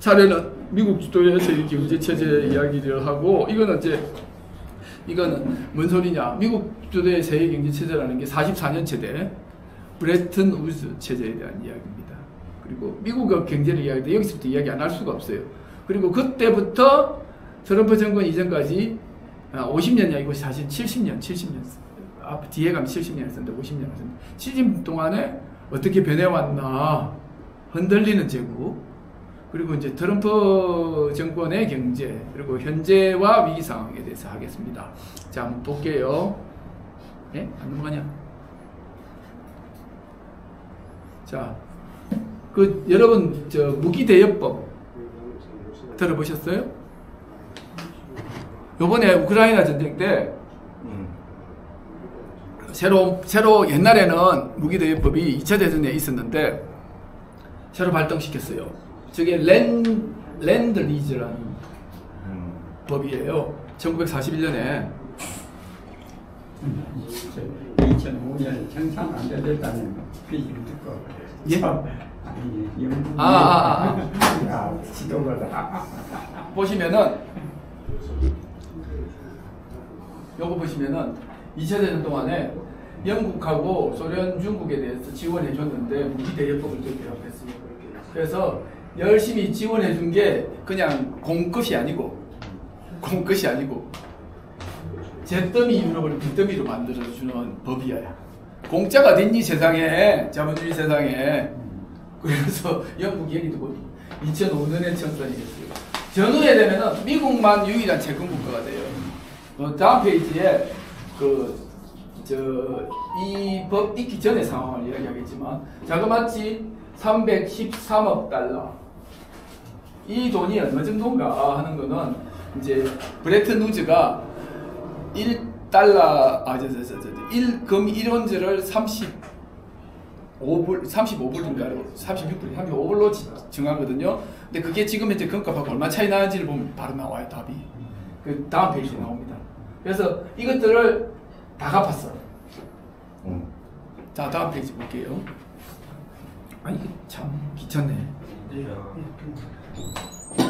차례는 미국 주도의 세계 경제 체제 이야기를 하고, 이거는 뭔 소리냐? 미국 주도의 세계 경제 체제라는 게 44년 체제, 브레튼 우즈 체제에 대한 이야기입니다. 그리고 미국의 경제를 이야기할 때 여기서부터 이야기 안 할 수가 없어요. 그리고 그때부터 트럼프 정권 이전까지 50년이 아니고 사실 70년, 뒤에 가면 70년 했었는데 50년 했었는데 70년 동안에 어떻게 변해왔나, 흔들리는 제국, 그리고 이제 트럼프 정권의 경제, 그리고 현재와 위기 상황에 대해서 하겠습니다. 자, 한번 볼게요. 예? 안 넘어가냐? 자, 여러분, 무기대여법 들어보셨어요? 요번에 우크라이나 전쟁 때, 새로 옛날에는 무기대여법이 2차 대전에 있었는데, 새로 발동시켰어요. 저게 랜드 리즈라는 법이에요. 1941년에. 2005년에 정상 안 되겠다는 비기를 듣고. 예? 지도가다. 보시면은, 요거 보시면은, 2차 대전 동안에 영국하고 소련, 중국에 대해서 지원해 줬는데, 무기대여법을 제기했어요. 그래서 열심히 지원해 준 게 그냥 공끝이 아니고 잿더미 유럽을 빚더미로 만들어주는 법이야. 공짜가 어딨니 세상에, 자본주의 세상에. 그래서 영국이 얘기 듣고 2005년에 청산이 됐어요. 전후에 되면은 미국만 유일한 채권 국가가 돼요. 다음 페이지에 이 법 있기 전의 상황을 이야기하겠지만, 자그마치 313억 달러. 이 돈이 얼마 정도인가 하는 거는, 이제, 브레튼 우즈가 1달러, 1금 1원즈를 35불인가요? 35불로 정하거든요. 근데 그게 지금 현재 금값하고 얼마 차이 나는지를 보면 바로 나와요, 답이. 그 다음 페이지에 나옵니다. 그래서 이것들을 다 갚았어. 자, 다음 페이지 볼게요. 이게 참 귀찮네.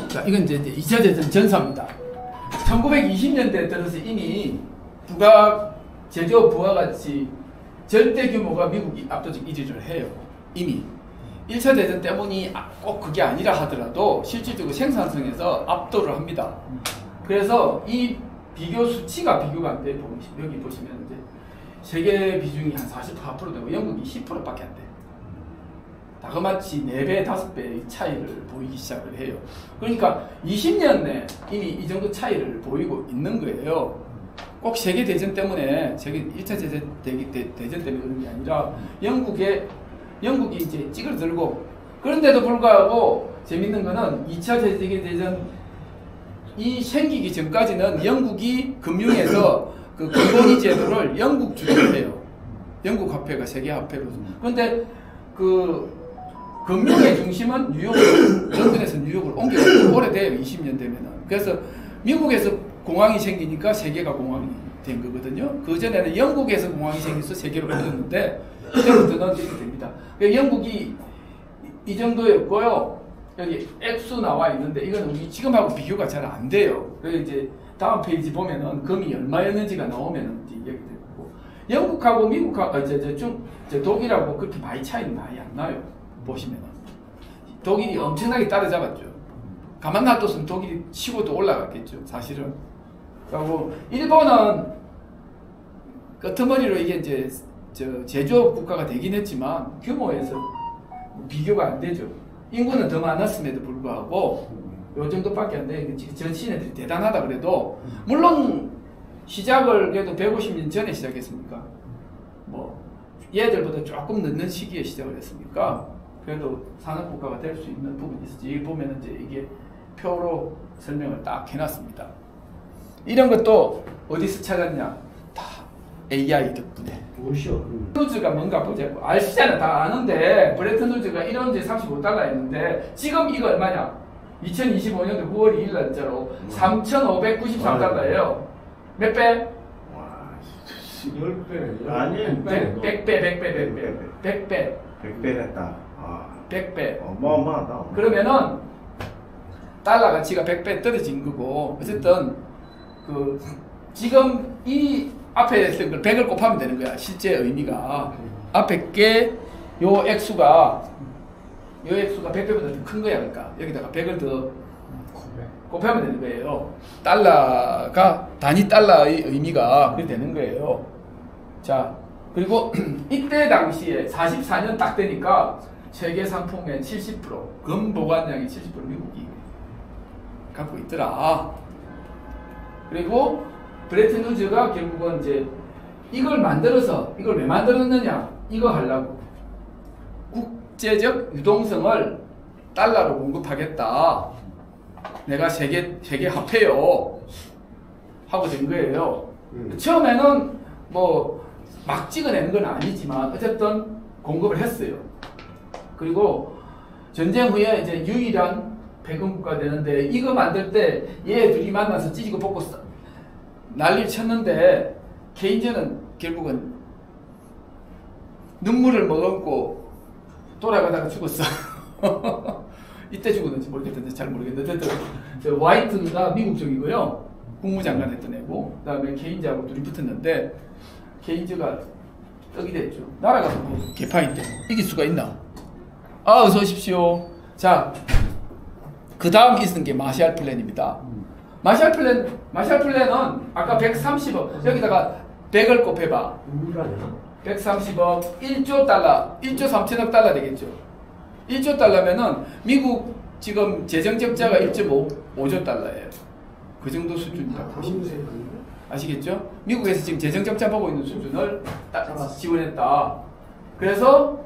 자, 이건 이제 2차 대전 전사입니다. 1920년대에 들어서 이미 제조업 부하가치 절대 규모가 미국이 압도적 1위를 해요. 이미 1차 대전 때문이 꼭 그게 아니라 하더라도 실질적으로 생산성에서 압도를 합니다. 그래서 이 수치가 비교가 안 돼. 여기 보시면 이제 세계 비중이 한 44% 되고 영국이 10%밖에 안 돼. 다그마치 4배, 5배의 차이를 보이기 시작을 해요. 그러니까 20년 내 이미 이 정도 차이를 보이고 있는 거예요. 꼭 세계대전 때문에, 1차 대전 때문에 그런 게 아니라 영국이 이제 찌그러들고, 그런데도 불구하고 재밌는 거는 2차 세계대전 이 생기기 전까지는 영국이 금융에서 그 금본위 제도를 영국 주도를 해요. 영국 화폐가 세계 화폐로. 그런데 금융의 중심은 런던에서 뉴욕으로 옮겨가고 오래돼요. 20년 되면은. 그래서 미국에서 공항이 생기니까 세계가 공항이 된 거거든요. 그 전에는 영국에서 공항이 생겨서 세계로 퍼졌는데 그때부터는 이렇게 됩니다. 영국이 이 정도였고요. 여기 액수 나와 있는데 이거는 우리 지금하고 비교가 잘 안 돼요. 그래서 이제 다음 페이지 보면은 금이 얼마였는지가 나오면은 이제 얘기 되고, 영국하고 미국하고 독일하고 그렇게 차이는 많이 안 나요. 보시면은 독일이 엄청나게 따라잡았죠. 가만 놔뒀으면 독일이 치고 또 올라갔겠죠, 사실은. 그리고 일본은 끄트머리로 이게 이제 제조업 국가가 되긴 했지만 규모에서 비교가 안 되죠. 인구는 더 많았음에도 불구하고 요 정도밖에 안 돼. 전 시내들이 대단하다 그래도, 물론 시작을 그래도 150년 전에 시작했으니까 뭐 얘들보다 조금 늦는 시기에 시작을 했으니까 그래도 산업국가가 될 수 있는 부분이 있었지. 여기 보면은 이제 이게 표로 설명을 딱 해놨습니다. 이런 것도 어디서 찾았냐? 다 AI 덕분에. 무엇이요? 누즈가 뭔가 보자고. 아시잖아. 다 아는데 브레튼 누즈가 1원제 35달러였는데 지금 이거 얼마냐? 2025년도 9월 2일 날짜로 3,593달러예요. 몇 배? 와, 10배. 아니, 100배. 100배 됐다. 100배. 어마어마하다. 그러면은 달러 가치가 100배 떨어진 거고, 어쨌든 그 지금 이 앞에 했던 걸 100을 곱하면 되는 거야. 실제 의미가 앞에 게 요 액수가 100배보다 더 큰 거야. 그러니까 여기다가 100을 더 곱하면 되는 거예요. 달러가 단위 달러의 의미가 그렇게 되는 거예요. 자, 그리고 이때 당시에 44년 딱 되니까 세계 상품의 70%, 금 보관량의 70% 미국이 갖고 있더라. 그리고 브레튼 우즈가 결국은 이제 이걸 만들어서, 이걸 왜 만들었느냐, 이거 하려고 국제적 유동성을 달러로 공급하겠다. 내가 세계 화폐요 하고 된 거예요. 처음에는 뭐 막 찍어내는 건 아니지만 어쨌든 공급을 했어요. 그리고 전쟁 후에 이제 유일한 패권국가 되는데, 이거 만들 때 얘 둘이 만나서 찢고 볶고 난리를 쳤는데, 케인즈는 결국은 눈물을 머금고 돌아가다가 죽었어. 이때 죽었는지 모르겠는데, 잘 모르겠는데, 어쨌든 와이트가 미국 쪽이고요, 국무장관 했던 애고, 그 다음에 케인즈하고 둘이 붙었는데, 케인즈가 떡이 됐죠. 나라가 뭐 개파인데 이길 수가 있나? 아, 어서 오십시오. 자, 그 다음 있은 게 마샬 플랜입니다. 마샬 플랜은 아까 130억, 여기다가 100을 곱해봐. 130억, 1조 달러, 1조 3천억 달러 되겠죠. 1조 달러면은 미국 지금 재정 적자가 1.5조 달러예요. 그 정도 수준이라고 보시면 돼요. 아시겠죠? 미국에서 지금 재정 적자 보고 있는 수준을 지원했다. 그래서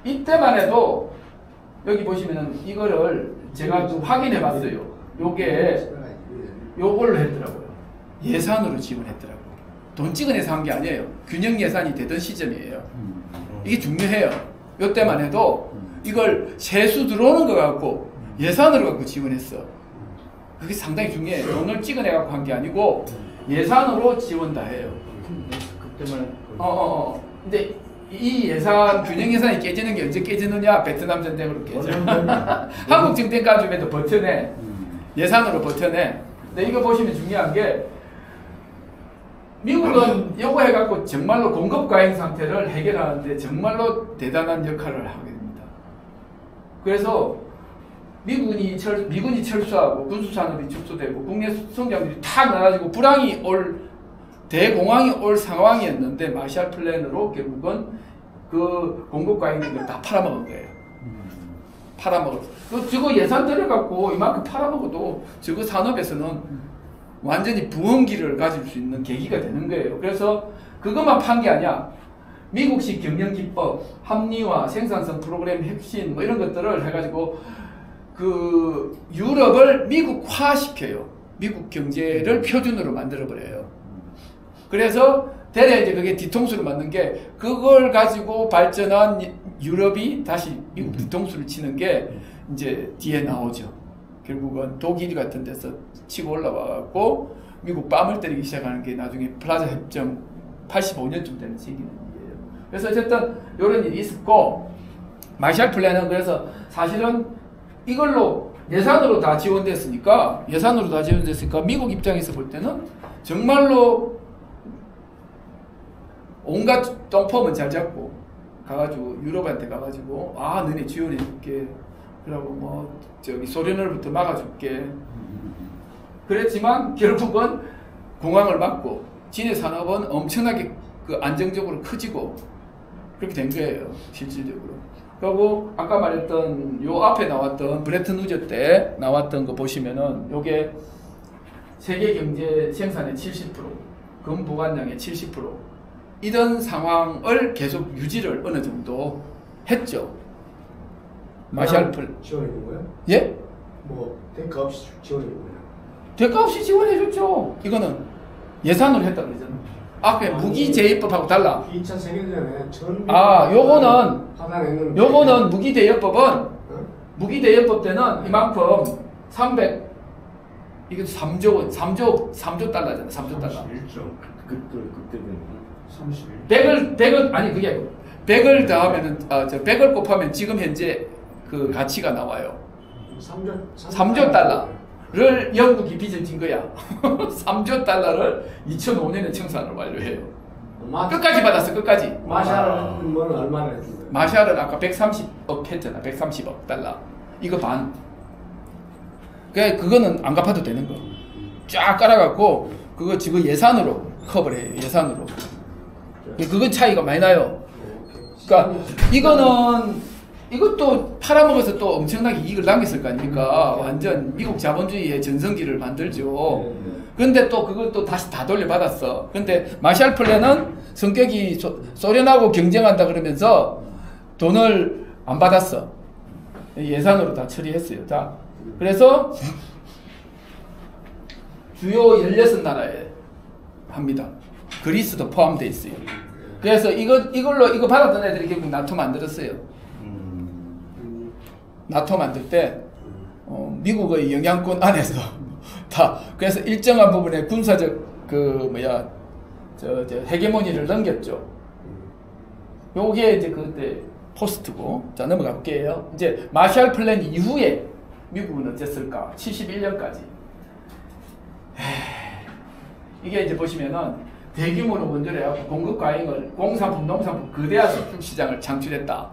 이때만 해도 여기 보시면은 이거를 제가 좀 확인해 봤어요. 요걸로 했더라고요. 예산으로 지원했더라고요. 돈 찍어내서 한 게 아니에요. 균형 예산이 되던 시점이에요. 이게 중요해요. 요때만 해도 이걸 세수 들어오는 거 갖고 예산으로 갖고 지원했어. 그게 상당히 중요해요. 돈을 찍어내 갖고 한 게 아니고 예산으로 지원 다 해요. 그때만. 근데 이 예산, 균형 예산이 깨지는 게 언제 깨지느냐? 베트남 전쟁으로 깨져. 한국 전쟁까지도 버텨내. 예산으로 버텨내. 근데 이거 보시면 중요한 게, 미국은 요거 해갖고 정말로 공급 과잉 상태를 해결하는데 정말로 대단한 역할을 하게 됩니다. 그래서 미군이 철수하고 군수산업이 축소되고 국내 성장률이 탁 낮아지고 불황이 대공황이 올 상황이었는데, 마샬 플랜으로 결국은 그 공급 과잉을 다 팔아먹은 거예요. 팔아먹었어. 저거 예산 들여갖고 이만큼 팔아먹어도 저거 산업에서는 완전히 부흥기를 가질 수 있는 계기가 되는 거예요. 그래서 그것만 판 게 아니야. 미국식 경영기법, 합리화, 생산성 프로그램 혁신 뭐 이런 것들을 해가지고 그 유럽을 미국화시켜요. 미국 경제를 표준으로 만들어버려요. 그래서 대래 이제 그게 뒤통수를 맞는 게, 그걸 가지고 발전한 유럽이 다시 미국 뒤통수를 치는 게 이제 뒤에 나오죠. 결국은 독일 같은 데서 치고 올라와갖고 미국 뺨을 때리기 시작하는 게 나중에 플라자 협정 85년쯤 되는 시기는 일이에요. 그래서 어쨌든 이런 일이 있었고, 마샬 플랜은 그래서 사실은 이걸로 예산으로 다 지원됐으니까 미국 입장에서 볼 때는 정말로 온갖 똥폼은 잘 잡고 가가지고 유럽한테 가가지고, 아, 너네 지원해줄게, 그러고 뭐 저기 소련으로부터 막아줄게. 그랬지만 결국은 공황을 맞고 진해 산업은 엄청나게 그 안정적으로 커지고 그렇게 된 거예요, 실질적으로. 그리고 아까 말했던 요 앞에 나왔던 브레튼 우즈 때 나왔던 거 보시면은 요게 세계 경제 생산의 70%, 금 보관량의 70% 이런 상황을 계속 유지를 어느 정도 했죠. 마샬 플랜 지원해준 거예요? 예? 뭐 대가 없이 지원해준 거예요? 대가 없이 지원해줬죠. 이거는 예산으로 했다 그러잖아. 앞에 무기 제의법하고 달라. 2차 세계대전에 전 요거는 무기 대여법은 무기 대여법 때는 이만큼 300 이게 3조 달러잖아. 3조 달러. 31조. 그때는 31. 100을 아니 그게 아니고 100을 더하면은 100을 곱하면 지금 현재 그 가치가 나와요. 3조 달러를 영국이 빚을 진 거야. 3조 달러를 2005년에 청산을 완료해요. 끝까지 받았어, 끝까지. 마샬은 뭐는 얼마나 했던 거예요? 마샬은 아까 130억 했잖아. 130억 달러. 이거 반. 그거는 안 갚아도 되는 거. 쫙 깔아갖고 그거 지금 예산으로 커버를 해요. 예산으로. 그건 차이가 많이 나요. 그러니까 이것도 팔아먹어서 또 엄청나게 이익을 남겼을 거 아닙니까? 완전 미국 자본주의의 전성기를 만들죠. 근데 또 그것도 다시 다 돌려받았어. 근데 마샬 플랜은 성격이 소련하고 경쟁한다 그러면서 돈을 안 받았어. 예산으로 다 처리했어요. 자, 그래서 주요 16나라에 합니다. 그리스도 포함되어 있어요. 그래서 이거 받았던 애들이 결국 나토 만들었어요. 나토 만들 때 미국의 영향권 안에서 다 그래서 일정한 부분에 군사적 헤게모니를 넘겼죠. 요게 이제 그때 포스트고. 자, 넘어가 볼게요. 이제 마샬 플랜 이후에 미국은 어땠을까? 71년까지. 이게 이제 보시면은 대규모로 원조래하고 공급 과잉을 공산품, 농산품 거대한 수출 시장을 창출했다.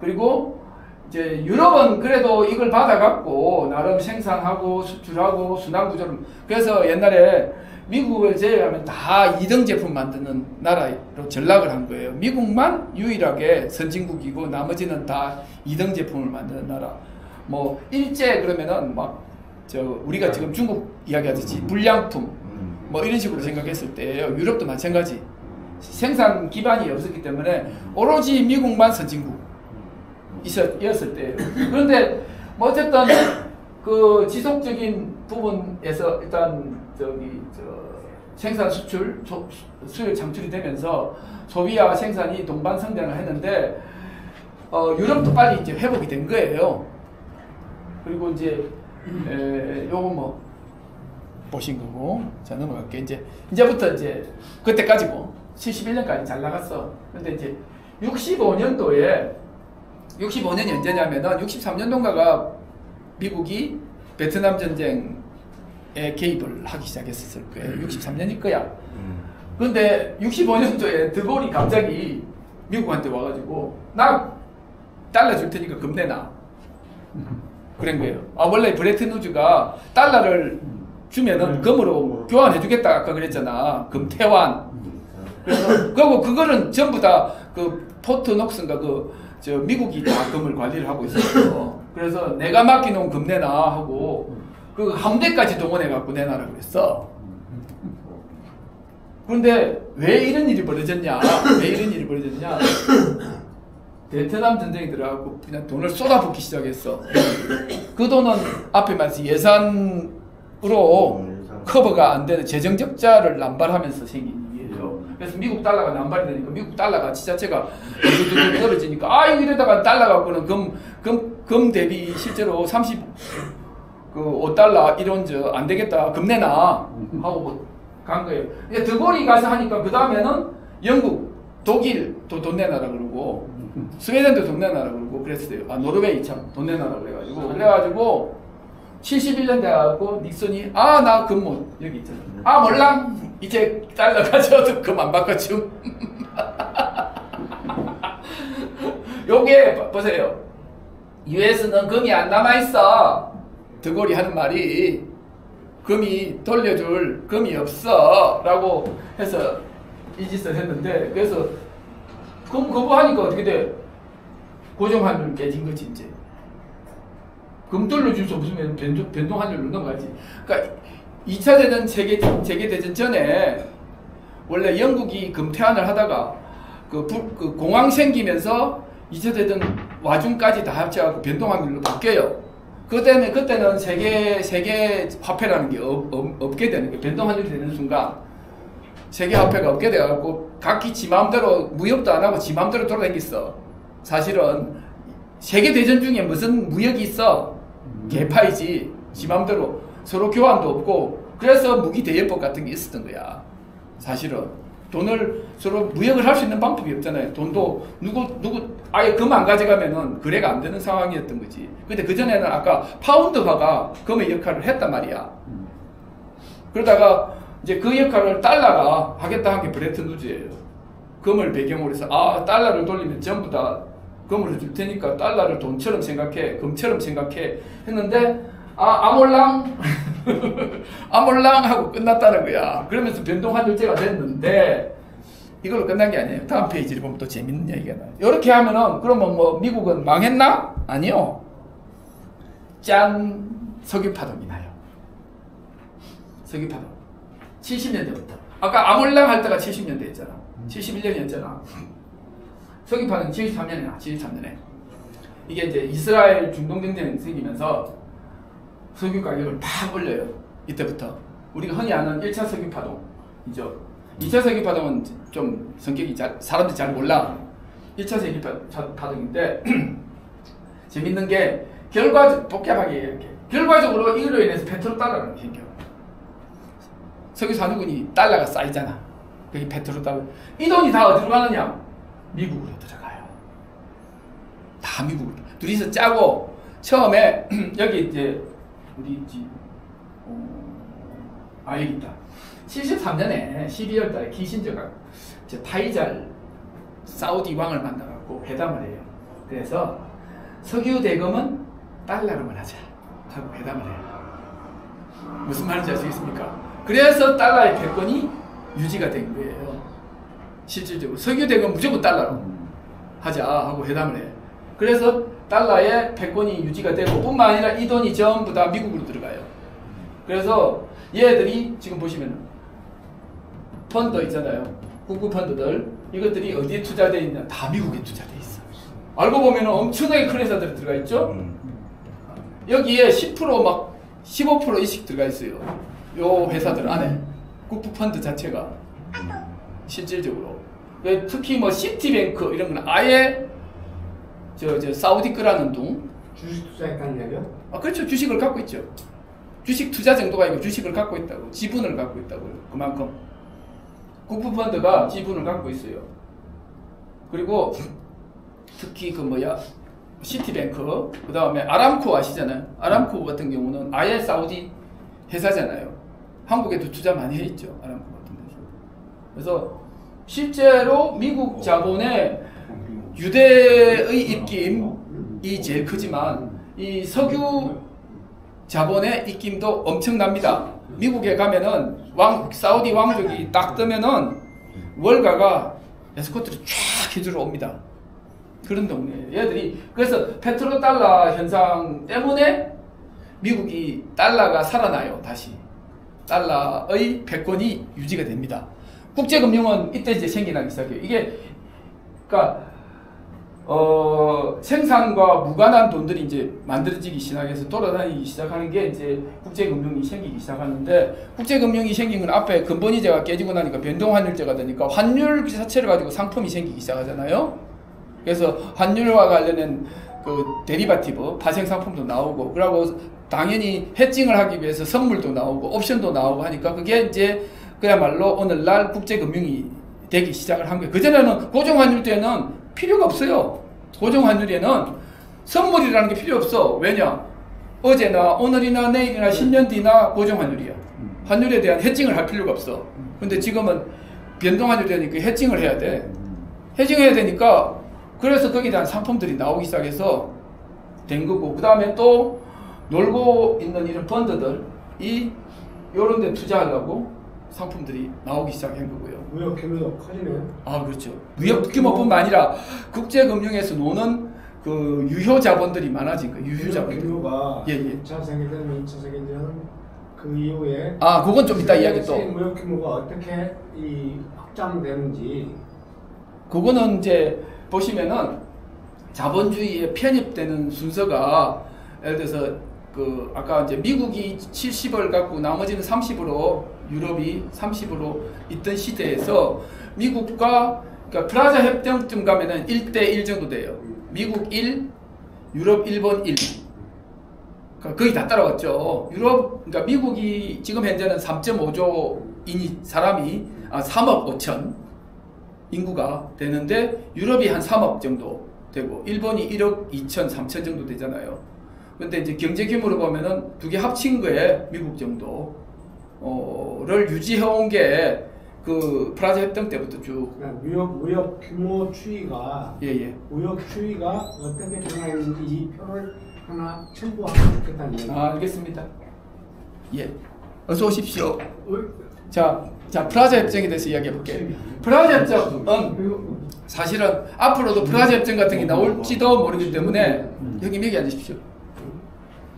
그리고 이제 유럽은 그래도 이걸 받아갖고 나름 생산하고 수출하고 순환구조를 그래서 옛날에 미국을 제외하면 다 2등 제품 만드는 나라로 전락을 한 거예요. 미국만 유일하게 선진국이고 나머지는 다 2등 제품을 만드는 나라. 뭐 일제 그러면은 막 우리가 지금 중국 이야기하듯이 불량품 뭐 이런 식으로 생각했을 때예요. 유럽도 마찬가지. 생산 기반이 없었기 때문에 오로지 미국만 선진국 이었을 때예요. 그런데 뭐 어쨌든 그 지속적인 부분에서 일단 생산 수출 수요 창출이 되면서 소비와 생산이 동반 성장을 했는데 유럽도 빨리 이제 회복이 된 거예요. 그리고 이제 요거 뭐 보신 거고. 자, 넘어갈게. 이제부터 이제 그때까지고 71년까지 잘 나갔어. 근데 이제 65년도에 65년이 언제냐면은 63년도인가가 미국이 베트남 전쟁에 개입을 하기 시작했을 거예요. 63년일 거야. 근데 65년도에 드골이 갑자기 미국한테 와가지고 나 달러 줄 테니까 금 내놔. 그런 거예요. 원래 브레튼 우즈가 달러를 주면은 금으로 교환해주겠다 아까 그랬잖아. 금 태환. 그래서 그거는 전부 다 그 포트 녹슨가 미국이 다 금을 관리를 하고 있었어. 그래서 내가 맡겨놓은 금 내놔 하고 그 함대까지 동원해갖고 내놔라 그랬어. 그런데 왜 이런 일이 벌어졌냐? 베트남 전쟁이 들어가고 그냥 돈을 쏟아붓기 시작했어. 그 돈은 앞에 말씀 예산으로 커버가 안 되는 재정 적자를 남발하면서 생긴 일이에요. 그래서 미국 달러가 남발이 되니까 미국 달러 가치 자체가 떨어지니까 이러다가 달러 갖고는 금 대비 실제로 5달러 이런 안 되겠다. 금 내놔 하고 간 거예요. 이제 드골이 가서 하니까 그 다음에는 영국, 독일도 돈 내놔라 그러고 스웨덴도 돈 내놔라 그러고 그랬어요. 노르웨이 참 돈 내놔라 그래가지고 71년 돼가지고 닉슨이 나 금 못 여기 있잖아. 몰라 이제 달러 가져도 금 안 바꿔줌. 요게 보세요. US는 금이 안 남아있어. 드골이 하는 말이 금이 돌려줄 금이 없어 라고 해서 이 짓을 했는데 그래서 금 거부하니까 어떻게 돼? 고정환율 깨진 거지 이제. 금 돌려줄 수 없으면 변동환율로 넘어가지. 그러니까 2차 대전 세계대전 전에 원래 영국이 금 태환을 하다가 그 공황 생기면서 2차 대전 와중까지 다 합쳐갖고 변동환율로 바뀌어요. 그때는 세계 화폐라는 게 없게 되는 거예요. 변동환율이 되는 순간 세계 화폐가 없게 돼갖고 각기 지 마음대로 무역도 안 하고 지 마음대로 돌아다녔어. 사실은 세계 대전 중에 무슨 무역이 있어? 개파이지. 지 마음대로 서로 교환도 없고 그래서 무기 대여법 같은 게 있었던 거야. 사실은. 돈을 서로 무역을 할 수 있는 방법이 없잖아요. 돈도 누구 아예 금 안 가져가면은 거래가 안 되는 상황이었던 거지. 근데 그전에는 아까 파운드화가 금의 역할을 했단 말이야. 그러다가 이제 그 역할을 달러가 하겠다 한 게 브레튼-우즈예요. 금을 배경으로 해서 달러를 돌리면 전부 다 금으로 줄 테니까 달러를 돈처럼 생각해, 금처럼 생각해 했는데 아몰랑 아몰랑 하고 끝났다는 거야. 그러면서 변동환율제가 됐는데 이걸로 끝난 게 아니에요. 다음 페이지를 보면 또 재밌는 얘기가 나와요. 이렇게 하면은 그러면 뭐 미국은 망했나? 아니요. 짠, 석유 파동이 나요. 석유 파동. 70년대부터. 아까 아몰랑 할 때가 70년대였잖아. 71년이었잖아. 석유 파동이 73년에. 이게 이제 이스라엘 중동 경쟁이 생기면서 석유 가격을 팍 올려요. 이때부터. 우리가 흔히 아는 1차 석유 파동이죠. 2차 석유 파동은 좀 성격이 사람들이 잘 몰라. 1차 석유 파동인데 재밌는 게 복잡하게 이렇게. 결과적으로 이로 인해서 페트로달러가 생겨. 석유 산유군이 달러가 쌓이잖아. 그게 페트로달러. 이 돈이 다 어디로 가느냐? 미국으로 들어가요. 다 미국으로. 둘이서 짜고 처음에 여기 이제 우리 집 여기 있다. 73년에 12월 달에 키신저가 파이잘 사우디 왕을 만나갖고 회담을 해요. 그래서 석유 대금은 달러로만 하자 하고 회담을 해요. 무슨 말인지 아시겠습니까? 그래서 달러의 패권이 유지가 된 거예요. 실질적으로 석유 대금 무조건 달러로 하자 하고 회담을 해요. 그래서 달러의 패권이 유지가 되고 뿐만 아니라 이 돈이 전부 다 미국으로 들어가요. 그래서 얘들이 지금 보시면 펀드 있잖아요. 국부 펀드들 이것들이 어디에 투자되어 있냐? 다 미국에 투자되어 있어. 알고 보면 엄청나게 큰 회사들이 들어가 있죠. 여기에 10% 막 15% 이씩 들어가 있어요. 요 회사들 안에 국부 펀드 자체가 실질적으로 특히 뭐 시티뱅크 이런 건 아예 저 사우디 거라는 둥 주식 투자했다는 얘기요? 그렇죠. 주식을 갖고 있죠. 주식 투자 정도가 아니고 주식을 갖고 있다고. 지분을 갖고 있다고요. 그만큼 국부 펀드가 지분을 갖고 있어요. 그리고 특히 시티뱅크 그 다음에 아람코 아시잖아요. 아람코 같은 경우는 아예 사우디 회사잖아요. 한국에도 투자 많이 해 있죠. 아람코 같은 데서. 그래서 실제로 미국 자본의 유대의 입김이 제일 크지만 이 석유 자본의 입김도 엄청납니다. 미국에 가면은 사우디 왕족이 딱 뜨면은 월가가 에스코트를 쫙 해주러 옵니다. 그런 동네예요. 얘들이 그래서 페트로달러 현상 때문에 미국이 달러가 살아나요. 다시 달러의 패권이 유지가 됩니다. 국제금융은 이때 이제 생겨나기 시작해요. 이게 그러니까 생산과 무관한 돈들이 이제 만들어지기 시작해서 돌아다니기 시작하는 게 이제 국제금융이 생기기 시작하는데, 국제금융이 생긴 건 앞에 근본이제가 깨지고 나니까 변동환율제가 되니까 환율 자체를 가지고 상품이 생기기 시작하잖아요. 그래서 환율과 관련된 그 데리바티브 파생 상품도 나오고, 그러고 당연히 해칭을 하기 위해서 선물도 나오고 옵션도 나오고 하니까 그게 이제 그야말로 오늘날 국제금융이 되기 시작을 한 거예요. 그전에는 고정환율 때는 필요가 없어요. 고정환율에는 선물이라는 게 필요 없어. 왜냐? 어제나 오늘이나 내일이나 10년 뒤나 고정환율이야. 환율에 대한 해칭을 할 필요가 없어. 근데 지금은 변동환율이 되니까 해칭을 해야 돼. 해칭해야 되니까 그래서 거기에 대한 상품들이 나오기 시작해서 된 거고, 그 다음에 또 놀고 있는 이런 펀드들이 요런 데 투자하려고 상품들이 나오기 시작한 거고요. 무역 규모도 커지네요. 그렇죠. 무역 규모뿐만 아니라 국제금융에서 노는 그 유효 자본들이 많아진 거예요. 유효 자본들. 규모가 예. 2차 세계대전, 2차 세계대전 그 이후에 그건 좀 이따 이야기 또. 무역 규모가 어떻게 확장되는지. 그거는 이제 보시면은 자본주의에 편입되는 순서가, 예를 들어서 그 아까 이제 미국이 70을 갖고 나머지는 30으로, 유럽이 30으로 있던 시대에서 미국과, 그러니까 프라자 협정쯤 가면은 1대1 정도 돼요. 미국 1, 유럽, 일본 1. 그러니까 거의 다 따라왔죠. 그러니까 미국이 지금 현재는 3.5조 사람이 3억 5천 인구가 되는데 유럽이 한 3억 정도 되고 일본이 1억 2천 3천 정도 되잖아요. 근데 이제 경제 규모로 보면은 두 개 합친 거에 미국 정도를 유지해 온 게 그 프라자 협정 때부터 쭉. 무역 규모 추이가 예예. 무역 추이가 어떻게 변화했는지 이 표를 하나 첨부하면 좋겠다는 얘기. 알겠습니다. 예. 어서 오십시오. 자 프라자 협정에 대해서 이야기해 볼게요. 프라자 협정은 사실은 앞으로도 프라자 협정 같은 게 나올지도 모르기 때문에 형님 여기 앉으십시오.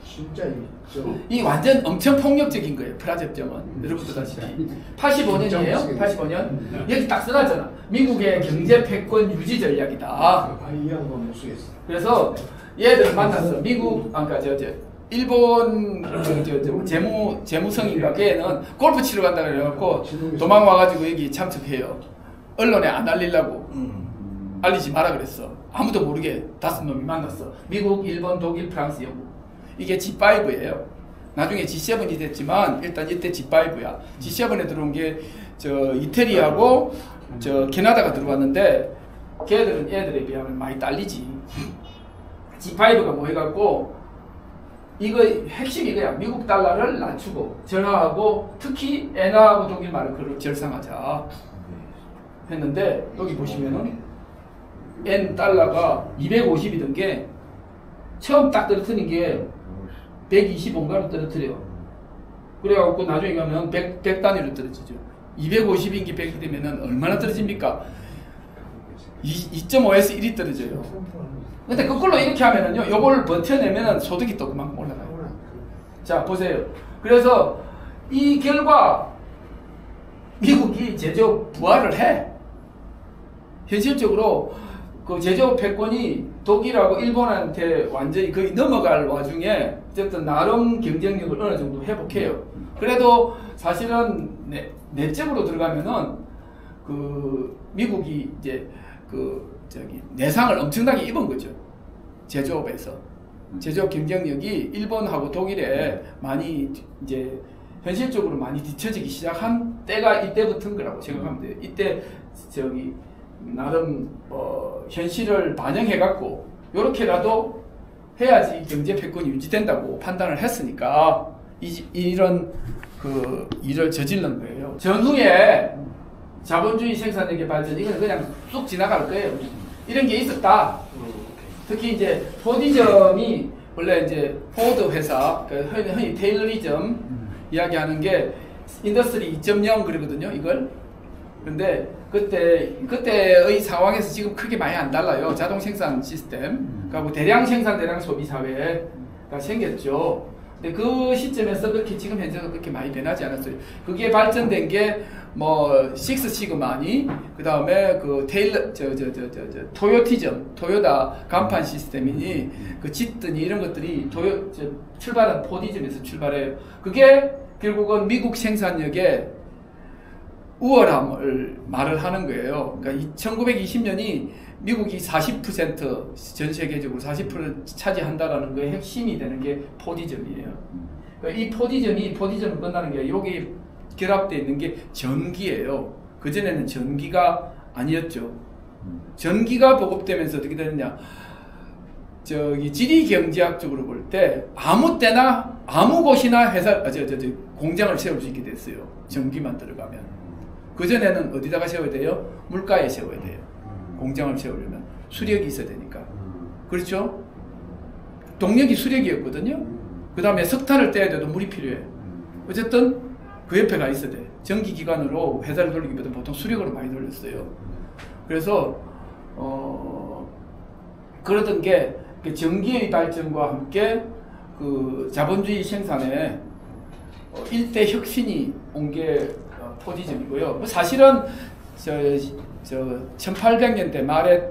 진짜 있죠. 이 완전 엄청 폭력적인 거예요. 프라자 협정은. 여러분도 아시다시피 85년이에요. 85년. 여기 딱 써놨잖아. 미국의 경제 패권 유지 전략이다. 이 양반 못 쓰겠어. 그래서 얘들을 만났어. 미국, 일본 재무성인가 걔는 골프 치러 간다 그래갖고 도망 와가지고 여기 참석해요. 언론에 안 알리려고 알리지 마라 그랬어. 아무도 모르게 5놈이 만났어. 미국, 일본, 독일, 프랑스, 영국. 이게 G5예요. 나중에 G7이 됐지만 일단 이때 G5야. G7에 들어온 게 이태리하고 캐나다가 들어왔는데 걔들은 얘들에 비하면 많이 딸리지. G5가 뭐 해갖고 이거 핵심이 이거야. 미국 달러를 낮추고 절하하고 특히 엔화하고 독일 마르크를 절상하자 했는데 여기 보시면은 엔 달러가 250이던 게 처음 딱 떨어뜨린 게 125인가로 떨어뜨려요. 그래갖고 나중에 가면 100 단위로 떨어지죠. 250인 게 100이 되면은 얼마나 떨어집니까? 2.5에서 1이 떨어져요. 근데 거꾸로 이렇게 하면은요, 요걸 버텨내면은 소득이 또 그만큼 올라가요. 자, 보세요. 그래서 이 결과 미국이 제조업 부활을 해. 현실적으로 그 제조업 패권이 독일하고 일본한테 완전히 거의 넘어갈 와중에 어쨌든 나름 경쟁력을 어느 정도 회복해요. 그래도 사실은 내적으로 들어가면은 그 미국이 이제 내상을 엄청나게 입은 거죠. 제조업에서. 제조업 경쟁력이 일본하고 독일에 많이 이제 현실적으로 많이 뒤처지기 시작한 때가 이때부터인 거라고 생각하면 돼요. 이때 나름 현실을 반영해갖고 요렇게라도 해야지 경제 패권이 유지된다고 판단을 했으니까 이런 그 일을 저지른 거예요. 전후에 자본주의 생산력의 발전 이건 그냥 쑥 지나갈 거예요. 이런 게 있었다. 특히 이제 포디즘이 원래 이제 포드 회사 흔히 테일러리즘 이야기하는 게 인더스트리 2.0 그러거든요. 이걸. 근데 그때의 상황에서 지금 크게 많이 안 달라요. 자동 생산 시스템, 그리고 대량 생산, 대량 소비 사회가 생겼죠. 근데 그 시점에서 그렇게 지금 현재가 그렇게 많이 변하지 않았어요. 그게 발전된 게 뭐 식스 시그마니, 그 다음에 그 토요티즘, 토요다 간판 시스템이니, 그 짓더니 이런 것들이 출발한 포디즘에서 출발해요. 그게 결국은 미국 생산력의 우월함을 말을 하는 거예요. 그러니까 1920년이 미국이 40% 전 세계적으로 40% 차지한다라는 거의 핵심이 되는 게 포디즘이에요. 그러니까 이 포디즘을 끝나는 게 여기 결합되어 있는 게 전기예요. 그전에는 전기가 아니었죠. 전기가 보급되면서 어떻게 되느냐. 지리경제학적으로 볼 때 아무 때나 아무 곳이나 공장을 세울 수 있게 됐어요. 전기만 들어가면. 그전에는 어디다가 세워야 돼요? 물가에 세워야 돼요. 공장을 세우려면 수력이 있어야 되니까. 그렇죠? 동력이 수력이었거든요. 그 다음에 석탄을 떼야 돼도 물이 필요해. 어쨌든 그 옆에 가 있어야 돼. 전기기관으로 회사를 돌리기보다 보통 수력으로 많이 돌렸어요. 그래서 그러던 게 전기의 발전과 함께 그 자본주의 생산에 일대 혁신이 온 게 포디즘이고요. 사실은 1800년대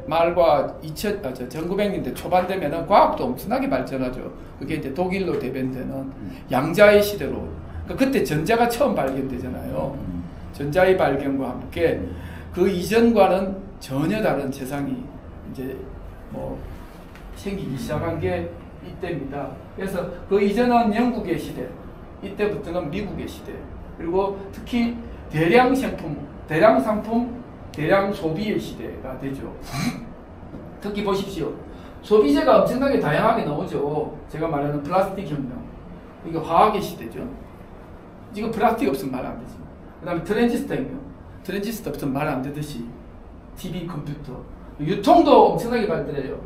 말과 1900년대 초반 되면은 과학도 엄청나게 발전하죠. 그게 이제 독일로 대변되는 양자의 시대로. 그러니까 그때 전자가 처음 발견되잖아요. 전자의 발견과 함께 그 이전과는 전혀 다른 세상이 이제 생기기 시작한 게 이때입니다. 그래서 그 이전은 영국의 시대, 이때부터는 미국의 시대. 그리고 특히 대량 생품 대량 상품, 대량 소비의 시대가 되죠. 특히 보십시오. 소비재가 엄청나게 다양하게 나오죠. 제가 말하는 플라스틱 혁명. 이게 화학의 시대죠. 이거 플라스틱 없으면 말 안 되지. 그 다음에 트랜지스터 혁명. 트랜지스터 없으면 말 안 되듯이 TV, 컴퓨터. 유통도 엄청나게 발달해요.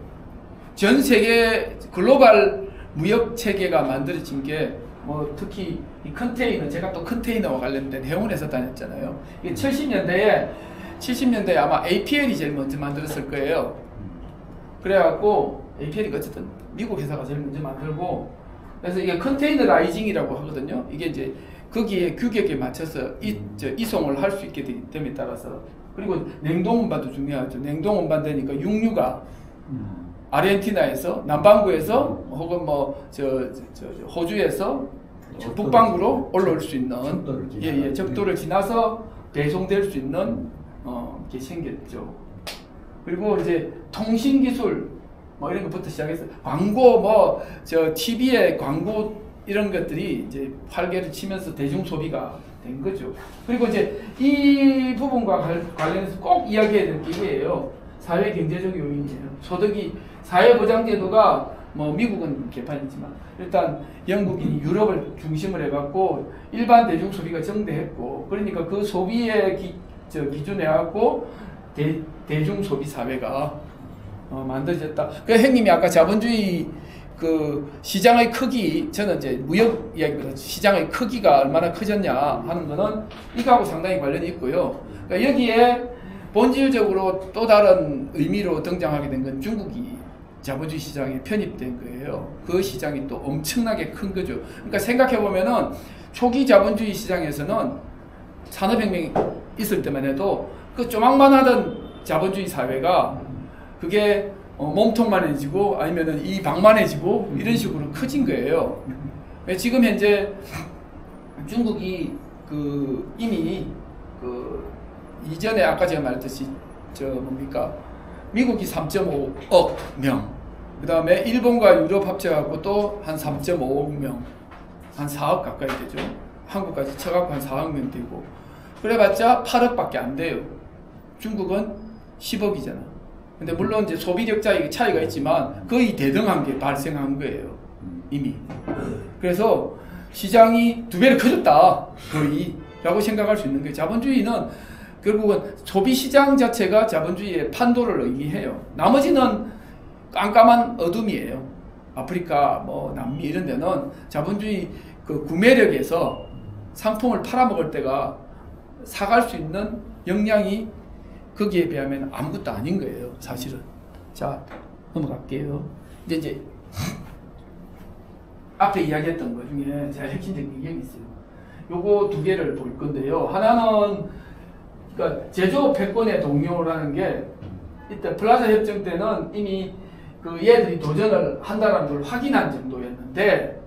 전 세계 글로벌 무역 체계가 만들어진 게 뭐 특히 이 컨테이너, 제가 또 컨테이너와 관련된 해운에서 다녔잖아요. 이게 70년대에 아마 APL이 제일 먼저 만들었을 거예요. 그래갖고 APL이 어쨌든 미국 회사가 제일 먼저 만들고, 그래서 이게 컨테이너 라이징이라고 하거든요. 이게 이제 거기에 규격에 맞춰서 이송을 할 수 있게 됨에 따라서. 그리고 냉동 운반도 중요하죠. 냉동 운반 되니까 육류가 아르헨티나에서, 남반구에서, 혹은 뭐 호주에서 북반구로 올라올 수 있는, 적도를 지나서 배송될 수 있는 게 생겼죠. 그리고 이제 통신 기술 뭐 이런 것부터 시작해서 광고, TV에 광고 이런 것들이 이제 활개를 치면서 대중 소비가 된 거죠. 그리고 이제 이 부분과 관련해서 꼭 이야기해야 될 게 이게요. 사회 경제적 요인이에요. 소득이, 사회보장제도가 뭐 미국은 개판이지만 일단 영국이 유럽을 중심으로 해갖고 일반 대중 소비가 증대했고, 그러니까 그 소비의 기준에 갖고 대중 소비 사회가 만들어졌다. 그 형님이 아까 자본주의 그 시장의 크기, 저는 이제 무역 이야기보다 시장의 크기가 얼마나 커졌냐 하는 거는 이거하고 상당히 관련이 있고요. 그러니까 여기에 본질적으로 또 다른 의미로 등장하게 된 건 중국이 자본주의 시장에 편입된 거예요. 그 시장이 또 엄청나게 큰 거죠. 그러니까 생각해보면은 초기 자본주의 시장에서는 산업혁명이 있을 때만 해도 그 조망만하던 자본주의 사회가 그게 몸통만해지고 아니면은 이 방만해지고 이런 식으로 커진 거예요. 지금 현재 중국이 이미 이전에 아까 제가 말했듯이 미국이 3.5억 명, 그 다음에 일본과 유럽 합쳐갖고 또 한 3.5억 명, 한 4억 가까이 되죠. 한국까지 쳐갖고 한 4억 명 되고, 그래봤자 8억밖에 안 돼요. 중국은 10억이잖아. 근데 물론 이제 소비력 차이가 있지만 거의 대등한 게 발생한 거예요. 이미. 그래서 시장이 2배로 커졌다. 거의. 라고 생각할 수 있는 거예요. 자본주의는 결국은 소비시장 자체가 자본주의의 판도를 의미해요. 나머지는 깜깜한 어둠이에요. 아프리카, 남미 이런 데는 자본주의 그 구매력에서 상품을 팔아먹을 때가 사갈 수 있는 역량이 거기에 비하면 아무것도 아닌 거예요, 사실은. 자, 넘어갈게요. 이제 앞에 이야기했던 것 중에 제가 핵심적인 게 있어요. 요거 2개를 볼 건데요. 하나는 그러니까 제조업 패권의 동요라는 게 이때 플라자 협정 때는 이미 얘들이 도전을 한다는 걸 확인한 정도였는데,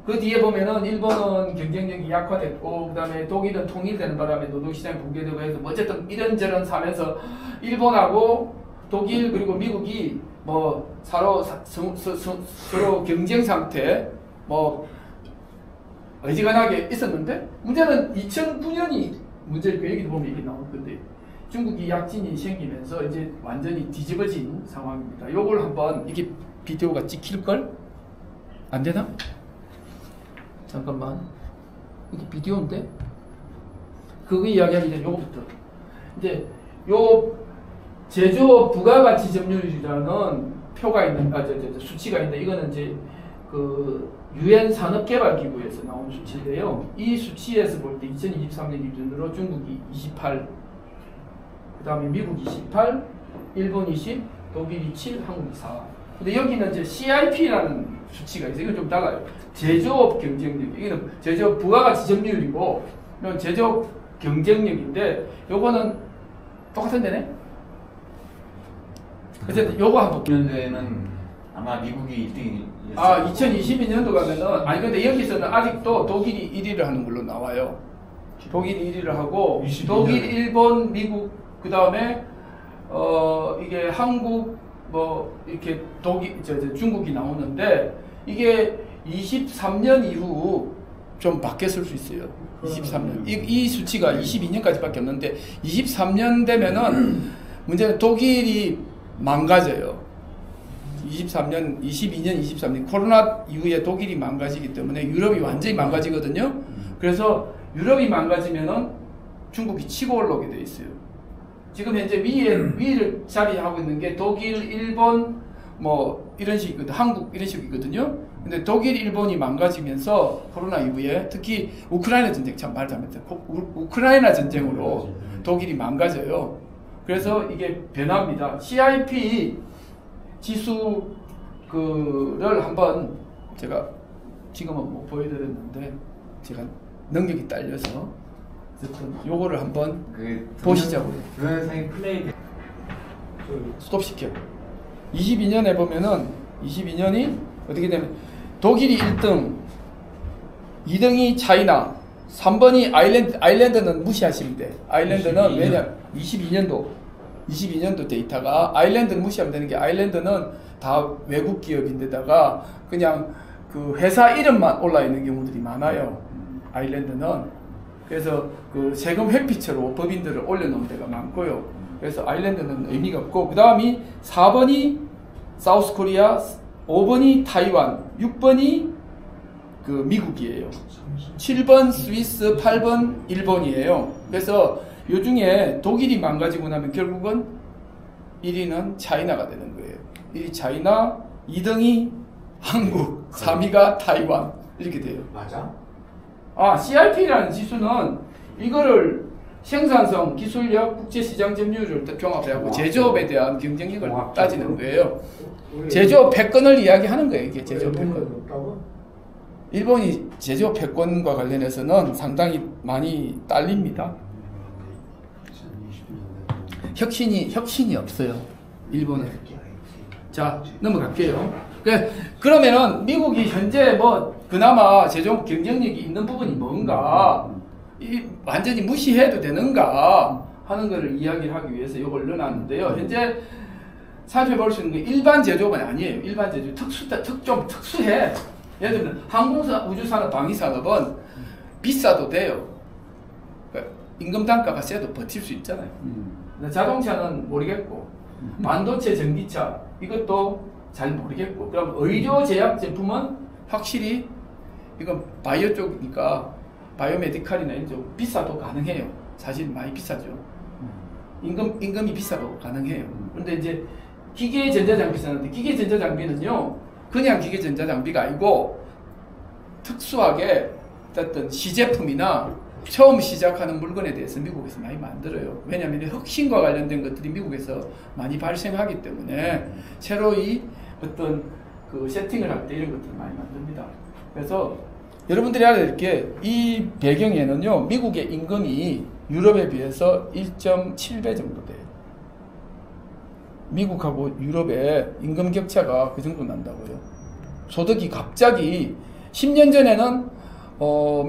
그 뒤에 보면은 일본은 경쟁력이 약화됐고, 그 다음에 독일은 통일되는 바람에 노동시장이 붕괴되고 해서 어쨌든 이런저런 사면서 일본하고 독일 그리고 미국이 서로 경쟁 상태 어지간하게 있었는데, 문제는 2009년이 문제일 그 얘기도 보면 이게 나올 건데, 중국이 약진이 생기면서 이제 완전히 뒤집어진 상황입니다. 요걸 한번, 이게 비디오가 찍힐걸? 안 되나? 잠깐만. 이게 비디오인데? 그거 이야기하기 전에 요거부터. 이제 요 제조업 부가가치 점유율이라는 표가 있는, 수치가 있는데, 이거는 이제 UN 산업개발기구에서 나온 수치인데요. 이 수치에서 볼 때 2023년 기준으로 중국이 28, 그 다음에 미국 28, 일본 20, 독일이 7, 한국이 4. 근데 여기는 이제 CIP라는 수치가 있어요. 이건 좀 달라요. 제조업 경쟁력. 이거는 제조업 부가가치 점유율이고, 이건 제조업 경쟁력인데, 요거는 똑같은 데네? 어쨌든 요거 한번. 20년도에는 아마 미국이 1등이. 2022년도 가면은, 근데 여기서는 아직도 독일이 1위를 하는 걸로 나와요. 독일이 1위를 하고, 22년. 독일, 일본, 미국, 그 다음에, 이게 한국, 이렇게 중국이 나오는데, 이게 23년 이후 좀 바뀌었을 수 있어요. 23년. 이 수치가 22년까지밖에 없는데 23년 되면은 문제는 독일이 망가져요. 22년, 23년 코로나 이후에 독일이 망가지기 때문에 유럽이 완전히 망가지거든요. 그래서 유럽이 망가지면은 중국이 치고 올라오게 돼 있어요. 지금 현재 위를 자리하고 있는 게 독일, 일본 뭐 이런 식이거든, 한국 이런 식이거든요. 근데 독일, 일본이 망가지면서 코로나 이후에 특히 우크라이나 전쟁 참 말 잘못했어요. 우크라이나 전쟁으로 독일이 망가져요. 그래서 이게 변화입니다. CIP 지수를 한번 제가 지금은 못 보여드렸는데 제가 능력이 딸려서 어쨌든 요거를 한번 보시자고요. 동영상이 플레이 스톱시켜. 22년에 보면은 22년이 어떻게 되면 독일이 1등, 2등이 차이나, 3번이 아일랜드는 무시하시면 돼. 아일랜드는 왜냐 22년도 데이터가 아일랜드는 무시하면 되는 게 아일랜드는 다 외국 기업인데다가 그냥 그 회사 이름만 올라 있는 경우들이 많아요. 아일랜드는 그래서 그 세금 회피처로 법인들을 올려놓은 데가 많고요. 그래서 아일랜드는 의미가 없고 그 다음이 4번이 사우스 코리아, 5번이 타이완, 6번이 그 미국이에요. 7번 스위스, 8번 일본이에요. 그래서 요 중에 독일이 망가지고 나면 결국은 1위는 차이나가 되는 거예요. 1위 차이나, 2등이 한국, 3위가 타이완 이렇게 돼요. 맞아? CIP라는 지수는 이거를 생산성, 기술력, 국제시장 점유율을 종합해하고 제조업에 대한 경쟁력을 따지는 거예요. 제조업 패권을 이야기하는 거예요. 이게 제조업 패권. 일본이 제조업 패권과 관련해서는 상당히 많이 딸립니다. 혁신이 없어요. 일본은. 자, 넘어갈게요. 그러면은 미국이 현재 뭐 그나마 제조업 경쟁력이 있는 부분이 뭔가 완전히 무시해도 되는가 하는 것을 이야기를 하기 위해서 이걸 넣어놨는데요. 현재 살펴볼 수 있는 게 일반 제조업은 아니에요. 일반 제조업 좀 특수해. 예를 들면 항공사, 우주산업, 방위산업은 비싸도 돼요. 그러니까 임금 단가가 세도 버틸 수 있잖아요. 자동차는 모르겠고 반도체, 전기차 이것도 잘 모르겠고 그럼 의료 제약 제품은 확실히 이건 바이오 쪽이니까 바이오메디칼이나 이런 쪽 비싸도 가능해요. 사실 많이 비싸죠. 임금이 비싸도 가능해요. 그런데 이제 기계 전자장비 사는데 기계 전자장비는요 그냥 기계 전자장비가 아니고 특수하게 어떤 시제품이나 처음 시작하는 물건에 대해서 미국에서 많이 만들어요. 왜냐하면 혁신과 관련된 것들이 미국에서 많이 발생하기 때문에 새로이 어떤 그 세팅을 할 때 이런 것들을 많이 만듭니다. 그래서 여러분들이 알아야 될 게 이 배경에는요 미국의 임금이 유럽에 비해서 1.7배 정도 돼요. 미국하고 유럽의 임금 격차가 그 정도 난다고요. 소득이 갑자기 10년 전에는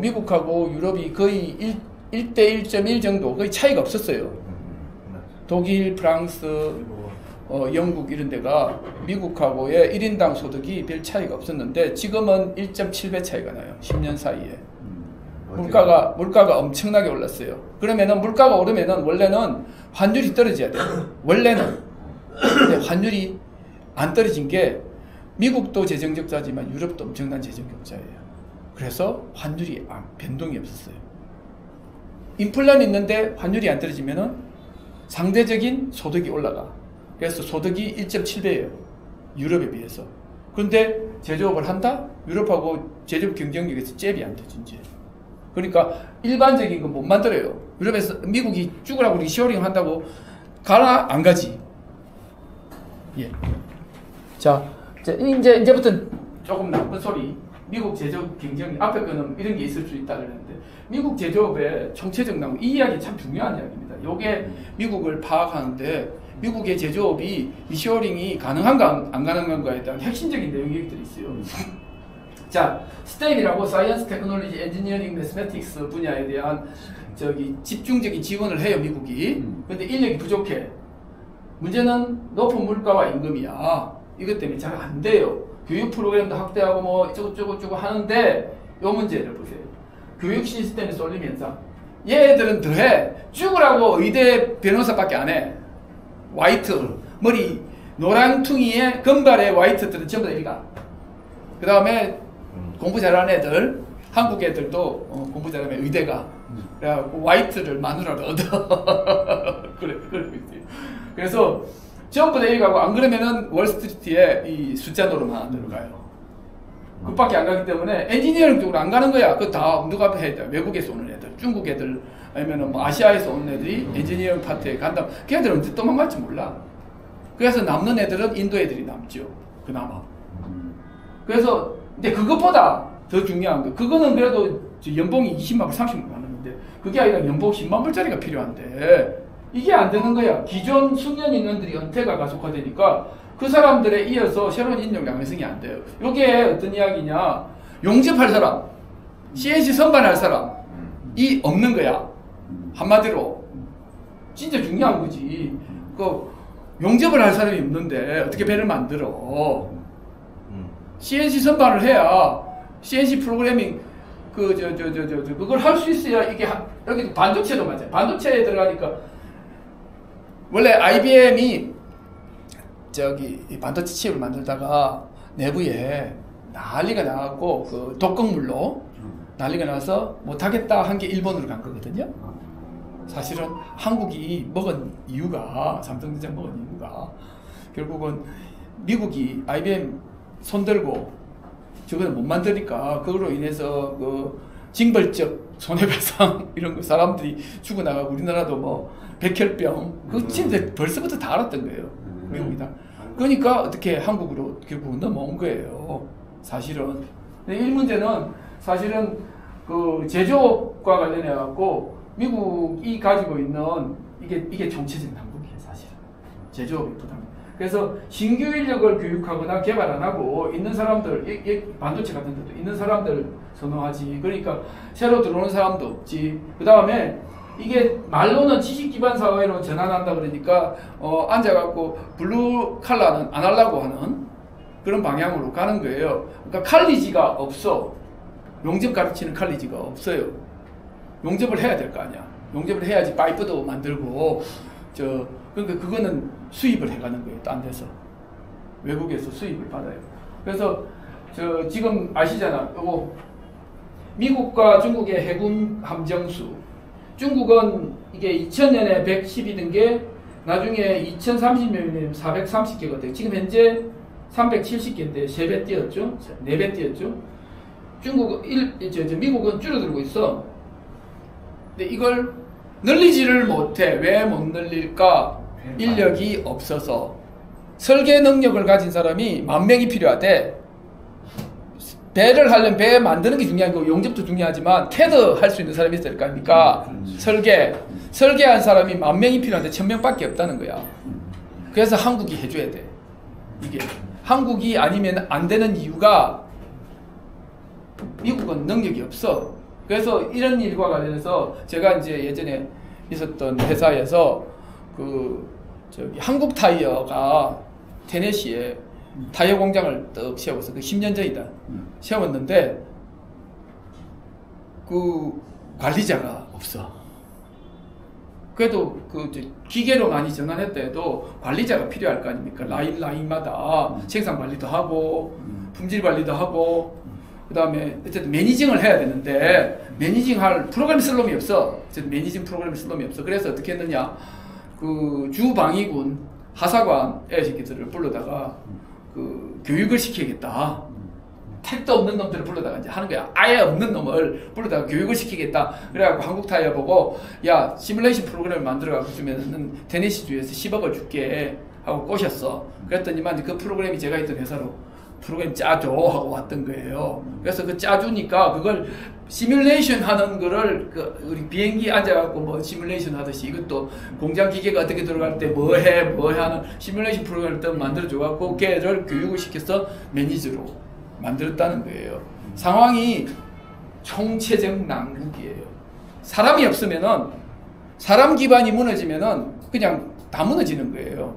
미국하고 유럽이 거의 1대 1.1 정도 거의 차이가 없었어요. 독일, 프랑스, 영국 이런 데가 미국하고의 1인당 소득이 별 차이가 없었는데 지금은 1.7배 차이가 나요. 10년 사이에. 물가가 엄청나게 올랐어요. 그러면은 물가가 오르면은 원래는 환율이 떨어져야 돼요. 원래는. 근데 환율이 안 떨어진 게 미국도 재정적자지만 유럽도 엄청난 재정적자예요. 그래서 환율이 변동이 없었어요. 인플레는 있는데 환율이 안 떨어지면은 상대적인 소득이 올라가. 그래서 소득이 1.7배예요. 유럽에 비해서. 그런데 제조업을 한다? 유럽하고 제조업 경쟁력에서 잽이 안 되지 이제. 그러니까 일반적인 건 못 만들어요. 유럽에서 미국이 죽으라고 리쇼링 한다고 가나? 안 가지. 예. 자, 이제부터 조금 나쁜 소리. 미국 제조업 경쟁력 앞에 거는 이런 게 있을 수 있다 그랬는데 미국 제조업의 총체적 낭비 이 이야기 참 중요한 이야기입니다. 이게 미국을 파악하는데 미국의 제조업이 리쇼링이 가능한가 안 가능한가에 대한 핵심적인 내용들이 있어요. 자, 스템이라고 사이언스, 테크놀로지, 엔지니어링, 매스매틱스 분야에 대한 집중적인 지원을 해요 미국이. 그런데 인력이 부족해. 문제는 높은 물가와 임금이야. 이것 때문에 잘 안 돼요. 교육 프로그램도 확대하고 뭐 이쩌고저쩌고 하는데 이 문제를 보세요. 교육 시스템이 쏠리면서 얘들은 더해. 죽으라고 의대 변호사밖에 안 해. 화이트 머리 노랑퉁이에 금발의 화이트들은 전부 다 이리가. 그 다음에 공부 잘하는 애들, 한국 애들도 공부 잘하면 의대가. 그래갖고 화이트를 마누라로 얻어. 그래. 그래서 전부 다 이리가고, 안 그러면은 월스트리트에 이 숫자 노름만 들어가요. 그밖에 안 가기 때문에 엔지니어링 쪽으로 안 가는 거야. 그거 다 누가 해야 돼? 외국에서 오는 애들, 중국 애들, 아니면 뭐 아시아에서 오는 애들이 엔지니어링 파트에 간다. 걔네들 언제 도망갈지 몰라. 그래서 남는 애들은 인도 애들이 남죠. 그나마. 그래서 근데 그것보다 더 중요한 거, 그거는 그래도 연봉이 20만 불, 30만 원인데 그게 아니라 연봉 10만 불짜리가 필요한데 이게 안 되는 거야. 기존 숙련 인원들이 은퇴가 가속화되니까 그 사람들에 이어서 새로운 인력 양성이 안 돼요. 이게 어떤 이야기냐? 용접할 사람, CNC 선반할 사람이 없는 거야. 한마디로 진짜 중요한 거지. 그 용접을 할 사람이 없는데 어떻게 배를 만들어? CNC 선반을 해야 CNC 프로그래밍 그걸 할 수 있어야 이게 여기 반도체도 맞아요. 반도체에 들어가니까 원래 IBM이 이 반도체 칩을 만들다가 내부에 난리가 나갖고 그 독극물로 난리가 나서 못하겠다 한 게 일본으로 간 거거든요. 사실은 한국이 먹은 이유가, 삼성전자 먹은 이유가 결국은 미국이 IBM 손들고 저거는 못 만드니까 그걸로 인해서 그 징벌적 손해배상 이런 거 사람들이 죽어나가고 우리나라도 뭐 백혈병 그거 진짜 벌써부터 다 알았던 거예요. 미국이 다. 그러니까 어떻게 한국으로 결국 넘어온 거예요. 사실은. 근데 이 문제는 사실은 그 제조업과 관련해 갖고 미국이 가지고 있는 이게 총체적인 한국이에요. 사실은. 제조업이 부담. 그래서 신규 인력을 교육하거나 개발 안 하고 있는 사람들, 반도체 같은 데도 있는 사람들 선호하지. 그러니까 새로 들어오는 사람도 없지. 그 다음에 이게 말로는 지식 기반 사회로 전환한다 그러니까 앉아갖고 블루 칼라는 안 하려고 하는 그런 방향으로 가는 거예요. 그러니까 칼리지가 없어. 용접 가르치는 칼리지가 없어요. 용접을 해야 될 거 아니야. 용접을 해야지 파이프도 만들고 그러니까 그거는 수입을 해가는 거예요. 딴 데서 외국에서 수입을 받아요. 그래서 지금 아시잖아. 요거 미국과 중국의 해군 함정수. 중국은 이게 2000년에 110이던 게 나중에 2030년이면 430개가 돼요. 지금 현재 370개인데 3배 뛰었죠? 4배 뛰었죠? 미국은 줄어들고 있어. 근데 이걸 늘리지를 못해. 왜 못 늘릴까? 인력이 없어서. 설계 능력을 가진 사람이 10,000명이 필요하대. 배를 하려면 배 만드는 게 중요한 거고 용접도 중요하지만 CAD 할 수 있는 사람이 있을 거 아닙니까? 설계한 사람이 10,000명이 필요한데 1,000명밖에 없다는 거야. 그래서 한국이 해줘야 돼. 이게 한국이 아니면 안 되는 이유가 미국은 능력이 없어. 그래서 이런 일과 관련해서 제가 이제 예전에 있었던 회사에서 한국 타이어가 테네시에 타이어 공장을 떡 세웠어. 그 10년 전이다. 세웠는데 그 관리자가 없어. 그래도 기계로 많이 전환했다 해도 관리자가 필요할 거 아닙니까? 라인마다 생산 관리도 하고 품질 관리도 하고 그 다음에 어쨌든 매니징을 해야 되는데 매니징할 프로그램 쓸 놈이 없어. 매니징 프로그램 쓸 놈이 없어. 그래서 어떻게 했느냐? 주방위군 하사관 애새끼들을 불러다가 교육을 시키겠다. 택도 없는 놈들을 불러다가 이제 하는 거야. 아예 없는 놈을 불러다가 교육을 시키겠다. 그래갖고 한국 타이어 보고 야 시뮬레이션 프로그램을 만들어갖고 주면은 테네시 주에서 10억을 줄게 하고 꼬셨어. 그랬더니만 그 프로그램이 제가 있던 회사로 프로그램 짜줘 하고 왔던 거예요. 그래서 그 짜주니까 그걸 시뮬레이션 하는 거를 우리 비행기 앉아갖고 뭐 시뮬레이션 하듯이 이것도 공장 기계가 어떻게 들어갈 때 뭐 하는 시뮬레이션 프로그램을 또 만들어줘갖고 걔를 교육을 시켜서 매니저로 만들었다는 거예요. 상황이 총체적 난국이에요. 사람이 없으면은 사람 기반이 무너지면은 그냥 다 무너지는 거예요.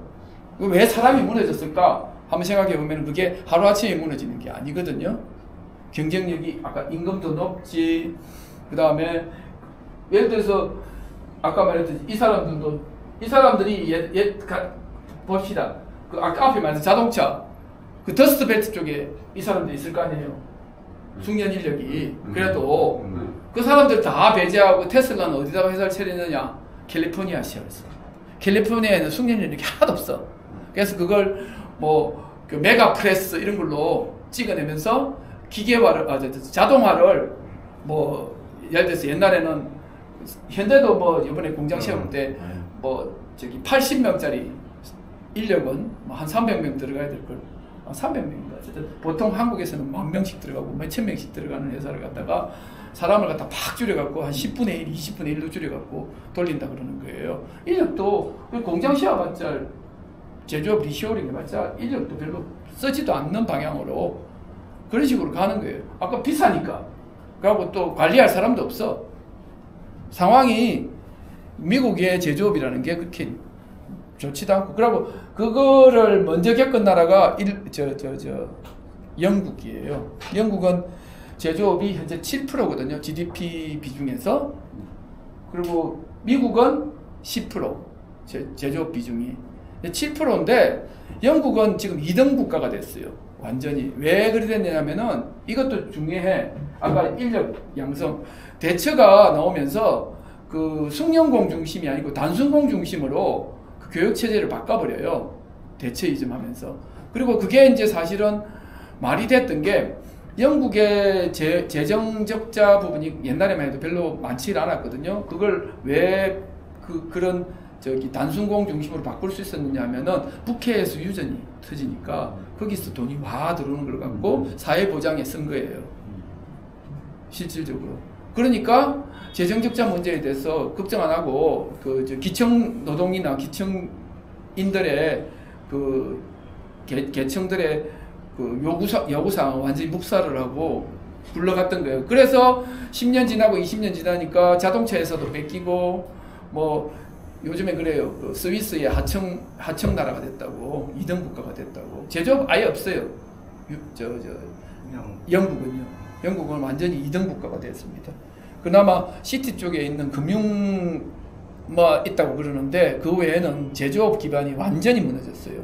왜 사람이 무너졌을까? 한번 생각해 보면 그게 하루아침에 무너지는 게 아니거든요. 경쟁력이 아까 임금도 높지, 그 다음에 예를 들어서 아까 말했듯이 이 사람들이 봅시다. 그 아까 앞에 말한 자동차 그 더스트 벨트 쪽에 이 사람들이 있을 거 아니에요. 숙련 인력이. 그래도 그 사람들 다 배제하고 테슬라는 어디다가 회사를 차리느냐? 캘리포니아 시에서. 캘리포니아에는 숙련 인력이 하나도 없어. 그래서 그걸 그 메가 프레스 이런 걸로 찍어내면서 기계화를, 자동화를 예를 들어서 옛날에는 현대도 이번에 공장 세울 때 80명짜리 인력은 한 300명 들어가야 될 걸. 300명인가. 어쨌든 보통 한국에서는 10,000명씩 들어가고 몇천 명씩 들어가는 회사를 갖다가 사람을 갖다 팍 줄여갖고 한 10분의 1, 20분의 1로 줄여갖고 돌린다 그러는 거예요. 인력도 공장 시야봤자 제조업 리쇼링 해봤자 인력도 별로 쓰지도 않는 방향으로 그런 식으로 가는 거예요. 아까 비싸니까. 그리고 또 관리할 사람도 없어. 상황이 미국의 제조업이라는 게 그렇게 좋지도 않고. 그리고 그거를 먼저 겪은 나라가 영국이에요. 영국은 제조업이 현재 7%거든요. GDP 비중에서. 그리고 미국은 10% 제조업 비중이 7%인데 영국은 지금 2등 국가가 됐어요. 완전히. 왜 그리 됐냐면은 이것도 중요해. 아까 인력 양성 대처가 나오면서 그 숙련공 중심이 아니고 단순공 중심으로 그 교육 체제를 바꿔버려요. 대처이즘 하면서. 그리고 그게 이제 사실은 말이 됐던 게 영국의 재정 적자 부분이 옛날에만 해도 별로 많지 않았거든요. 그걸 왜 그런 단순공 중심으로 바꿀 수 있었느냐 하면은 북해에서 유전이 터지니까 거기서 돈이 와 들어오는 걸 갖고 사회보장에 쓴 거예요. 실질적으로. 그러니까 재정적자 문제에 대해서 걱정 안 하고 기청 노동이나 기청인들의 계층들의 요구사항을 완전히 묵살을 하고 굴러갔던 거예요. 그래서 10년 지나고 20년 지나니까 자동차에서도 뺏기고 요즘에 그래요. 스위스의 하청 나라가 됐다고. 2등 국가가 됐다고. 제조업 아예 없어요. 영국은요. 영국은 완전히 2등 국가가 됐습니다. 그나마 시티 쪽에 있는 금융 있다고 그러는데 그 외에는 제조업 기반이 완전히 무너졌어요.